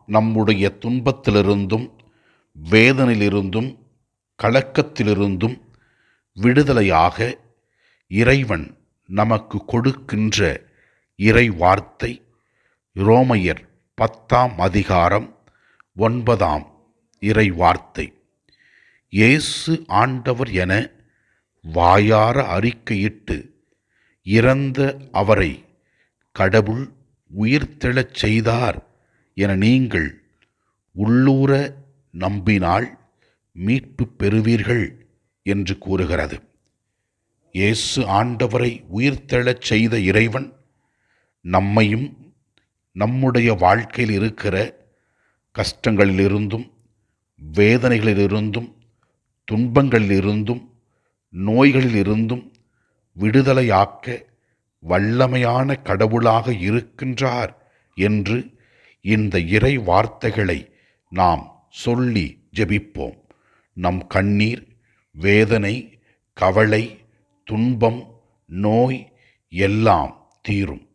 நம்முடைய துன்பத்திலிருந்தும் வேதனையிலிருந்தும் கலக்கத்திலிருந்தும் விடுதலையாக இறைவன் நமக்கு கொடுக்கின்ற இறை வார்த்தை ரோமையர் 10ஆம் அதிகாரம் 9ஆம் இறை வார்த்தை. இயேசு ஆண்டவர் என வாயார அறிக்கையிட்டு இறந்த அவரை கடவுள் உயிர்த்தெழச் செய்தார் என நீங்கள் உள்ளூர நம்பினால் மீட்பு பெறுவீர்கள் என்று கூறுகிறது. இயேசு ஆண்டவரை உயிர்த்தெழச் செய்த இறைவன் நம்மையும் நம்முடைய வாழ்க்கையில் இருக்கிற கஷ்டங்களிலிருந்தும் வேதனைகளிலிருந்தும் துன்பங்களிலிருந்தும் நோய்களிலிருந்தும் விடுதலையாக்க வல்லமையான கடவுளாக இருக்கின்றார் என்று இந்த இறை வார்த்தைகளை நாம் சொல்லி ஜெபிப்போம். நம் கண்ணீர், வேதனை, கவலை, துன்பம், நோய் எல்லாம் தீரும்.